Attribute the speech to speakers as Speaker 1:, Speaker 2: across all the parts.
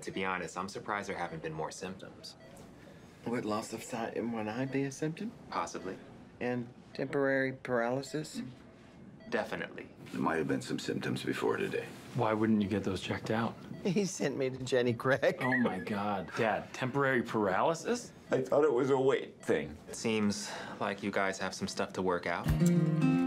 Speaker 1: To be honest, I'm surprised there haven't been more symptoms.
Speaker 2: Would loss of sight in one eye be a symptom?
Speaker 1: Possibly.
Speaker 2: And temporary paralysis?
Speaker 1: Definitely.
Speaker 3: There might have been some symptoms before today.
Speaker 4: Why wouldn't you get those checked out?
Speaker 2: He sent me to Jenny Craig.
Speaker 4: Oh my God, Dad, temporary paralysis?
Speaker 3: I thought it was a weight thing.
Speaker 1: It seems like you guys have some stuff to work out.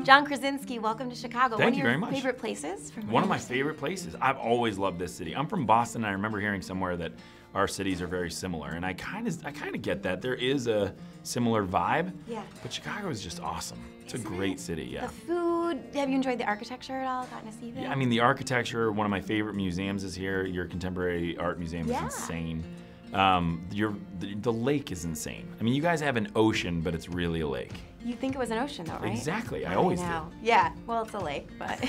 Speaker 5: John Krasinski, welcome to Chicago.
Speaker 4: Thank you very much.
Speaker 5: One of your favorite places?
Speaker 4: One of my favorite places. I've always loved this city. I'm from Boston, and I remember hearing somewhere that our cities are very similar, and I kind of get that. There is a similar vibe.
Speaker 5: Yeah.
Speaker 4: But Chicago is just awesome. It's a great city, yeah.
Speaker 5: The food, have you enjoyed the architecture at all? Gotten to see that?
Speaker 4: Yeah, I mean, the architecture, one of my favorite museums is here. Your Contemporary Art Museum is insane. The lake is insane. I mean, you guys have an ocean, but it's really a lake.
Speaker 5: You think it was an ocean, though, right?
Speaker 4: Exactly. I always do.
Speaker 5: Yeah. Well, it's a lake, but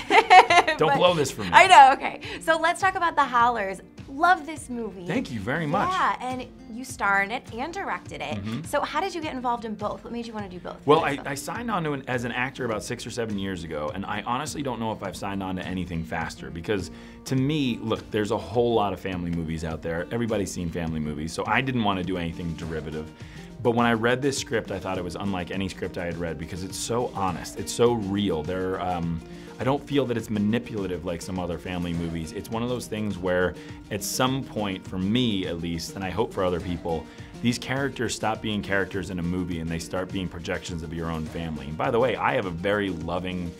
Speaker 4: Don't blow this for me.
Speaker 5: I know. Okay. So let's talk about the Hollars. Love this movie.
Speaker 4: Thank you very much.
Speaker 5: Yeah, and you star in it and directed it. So how did you get involved in both? What made you want to do both?
Speaker 4: Well, I signed on to as an actor about 6 or 7 years ago, and I honestly don't know if I've signed on to anything faster because to me, look, there's a whole lot of family movies out there. Everybody's seen family movies, so I didn't want to do anything derivative. But when I read this script, I thought it was unlike any script I had read because it's so honest, it's so real. I don't feel that it's manipulative like some other family movies. It's one of those things where at some point, for me at least, and I hope for other people, these characters stop being characters in a movie and they start being projections of your own family. And by the way, I have a very loving,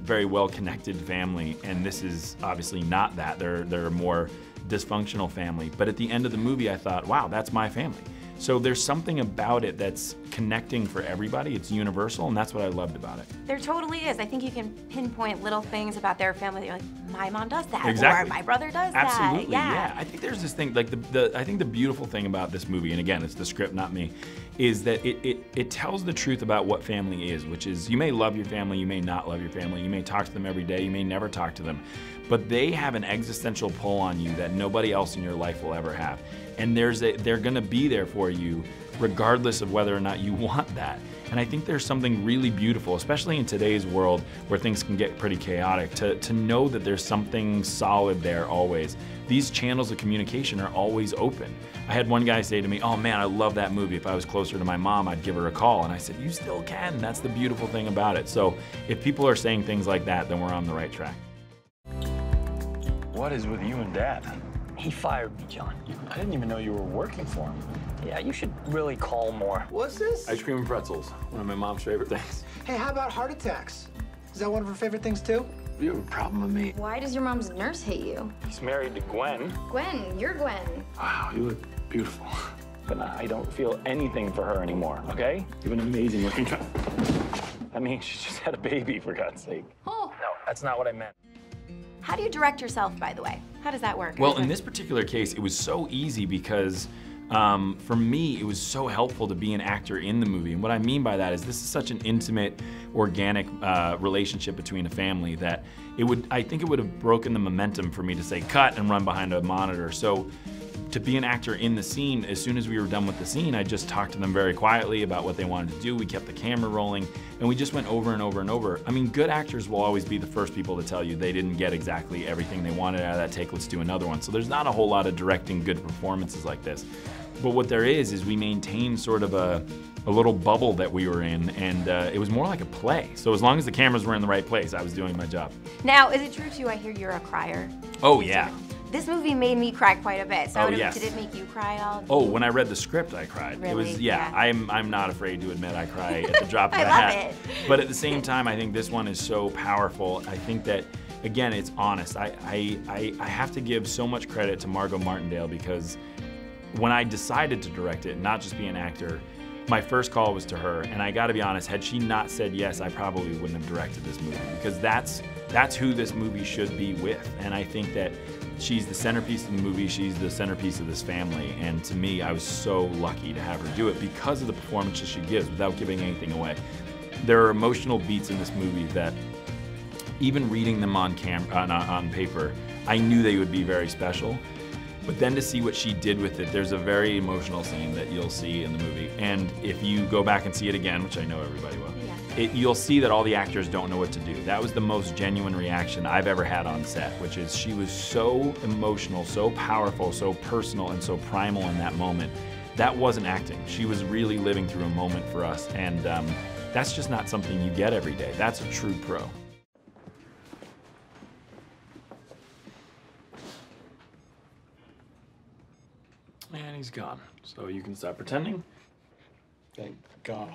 Speaker 4: very well-connected family, and this is obviously not that. They're a more dysfunctional family. But at the end of the movie, I thought, wow, that's my family. So there's something about it that's connecting for everybody. It's universal, and that's what I loved about it.
Speaker 5: There totally is. I think you can pinpoint little things about their family that you're like, my mom does that,
Speaker 4: Exactly.
Speaker 5: or my brother does
Speaker 4: Absolutely,
Speaker 5: that.
Speaker 4: yeah. I think there's this thing, like I think the beautiful thing about this movie, and again, it's the script, not me, is that it tells the truth about what family is, which is you may love your family, you may not love your family, you may talk to them every day, you may never talk to them, but they have an existential pull on you that nobody else in your life will ever have. And they're gonna be there for you regardless of whether or not you want that. And I think there's something really beautiful, especially in today's world where things can get pretty chaotic, to know that there's something solid there always. These channels of communication are always open. I had one guy say to me, oh man, I love that movie. If I was closer to my mom, I'd give her a call. And I said, you still can. That's the beautiful thing about it. So if people are saying things like that, then we're on the right track.
Speaker 6: What is with you and Dad?
Speaker 7: He fired me, John.
Speaker 6: I didn't even know you were working for him.
Speaker 7: Yeah, you should really call more.
Speaker 8: What's this?
Speaker 4: Ice cream and pretzels, one of my mom's favorite things.
Speaker 8: Hey, how about heart attacks? Is that one of her favorite things too?
Speaker 3: You have a problem with me?
Speaker 9: Why does your mom's nurse hate you?
Speaker 6: He's married to Gwen.
Speaker 9: Gwen, you're Gwen.
Speaker 6: Wow, you look beautiful. But I don't feel anything for her anymore, okay? You have an amazing looking child. I mean, she just had a baby, for God's sake.
Speaker 9: Oh.
Speaker 6: No, that's not what I meant.
Speaker 5: How do you direct yourself, by the way? How does that work?
Speaker 4: Well, in this particular case, it was so easy because for me, it was so helpful to be an actor in the movie. And what I mean by that is this is such an intimate, organic relationship between a family that I think it would have broken the momentum for me to say cut and run behind a monitor. So to be an actor in the scene, as soon as we were done with the scene, I just talked to them very quietly about what they wanted to do. We kept the camera rolling, and we just went over and over and over. I mean, good actors will always be the first people to tell you they didn't get exactly everything they wanted out of that take, let's do another one. So there's not a whole lot of directing good performances like this. But what there is we maintained sort of a little bubble that we were in, and it was more like a play. So as long as the cameras were in the right place, I was doing my job.
Speaker 5: Now, is it true too, I hear you're a crier?
Speaker 4: Oh, yeah.
Speaker 5: This movie made me cry quite a bit. So
Speaker 4: yes.
Speaker 5: Did it make you cry at all?
Speaker 4: Oh, when I read the script, I cried.
Speaker 5: Really?
Speaker 4: It was, yeah. I'm not afraid to admit I cry at the drop of a
Speaker 5: I
Speaker 4: hat.
Speaker 5: love it.
Speaker 4: But at the same time, I think this one is so powerful. I think that, again, it's honest. I have to give so much credit to Margot Martindale because when I decided to direct it, not just be an actor, my first call was to her, and I gotta be honest, had she not said yes, I probably wouldn't have directed this movie because that's who this movie should be with. And I think that she's the centerpiece of the movie, she's the centerpiece of this family, and to me, I was so lucky to have her do it because of the performances she gives without giving anything away. There are emotional beats in this movie that even reading them on paper, I knew they would be very special. But then to see what she did with it, there's a very emotional scene that you'll see in the movie. And if you go back and see it again, which I know everybody will, you'll see that all the actors don't know what to do. That was the most genuine reaction I've ever had on set, which is she was so emotional, so powerful, so personal, and so primal in that moment. That wasn't acting. She was really living through a moment for us, and that's just not something you get every day. That's a true pro. And he's gone, so you can stop pretending.
Speaker 2: Thank God.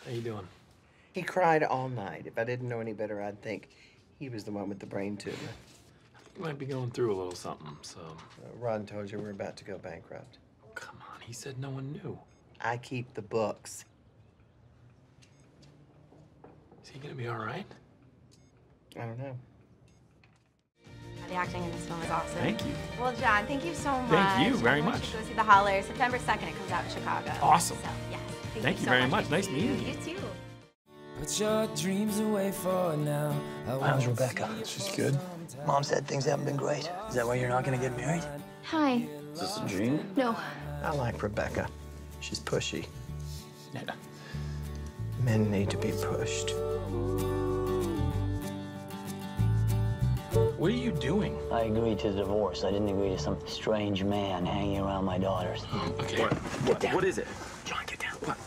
Speaker 4: How you doing?
Speaker 2: He cried all night. If I didn't know any better, I'd think he was the one with the brain tumor.
Speaker 4: You might be going through a little something, so.
Speaker 2: Ron told you we're about to go bankrupt.
Speaker 4: Come on, he said no one knew.
Speaker 2: I keep the books.
Speaker 4: Is he gonna be all right?
Speaker 2: I don't know.
Speaker 5: The acting in this film is awesome.
Speaker 4: Thank you.
Speaker 5: Well, John, thank you so much.
Speaker 4: Thank you very
Speaker 5: I want
Speaker 4: much.
Speaker 5: you to go see the Hollars. September 2nd, it comes out in Chicago.
Speaker 4: Awesome.
Speaker 5: So, yes.
Speaker 4: Thank you
Speaker 5: so
Speaker 4: very much. Nice meeting you.
Speaker 5: You too.
Speaker 10: Put your dreams away for now.
Speaker 7: How's Rebecca?
Speaker 8: She's good.
Speaker 7: Mom said things haven't been great. Is that why you're not gonna get married?
Speaker 9: Hi.
Speaker 3: Is this a dream?
Speaker 9: No.
Speaker 2: I like Rebecca. She's pushy.
Speaker 4: Yeah.
Speaker 2: Men need to be pushed.
Speaker 4: What are you doing?
Speaker 7: I agreed to the divorce. I didn't agree to some strange man hanging around my daughters.
Speaker 4: Okay. What is it?
Speaker 7: John, get down. What?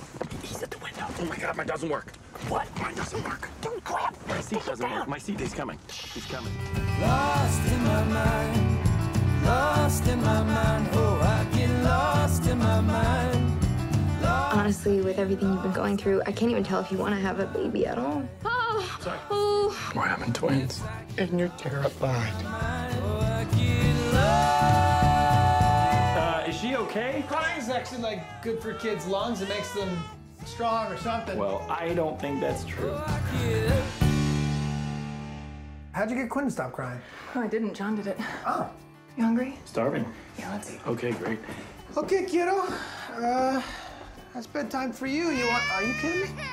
Speaker 7: He's at the window.
Speaker 4: Oh my God, mine doesn't work.
Speaker 7: What?
Speaker 4: Mine doesn't work.
Speaker 7: Don't grab.
Speaker 4: My seat doesn't work. My seat is coming. He's coming.
Speaker 10: Lost in my mind. Lost in my mind. Oh, I get lost in my mind.
Speaker 9: Honestly, with everything you've been going through, I can't even tell if you want to have a baby at all. Oh.
Speaker 4: Sorry.
Speaker 9: Oh.
Speaker 8: We're having twins. And you're terrified.
Speaker 10: Oh, I get lost.
Speaker 4: Is she okay?
Speaker 8: Crying's actually like good for kids' lungs. It makes them strong or something.
Speaker 4: Well, I don't think that's true.
Speaker 8: How'd you get Quinn to stop crying?
Speaker 11: Oh, I didn't. John did it.
Speaker 8: Oh.
Speaker 11: You hungry?
Speaker 4: Starving.
Speaker 11: Yeah, let's eat.
Speaker 4: Okay, great.
Speaker 8: Okay, kiddo. That's bedtime for you. Are you kidding me?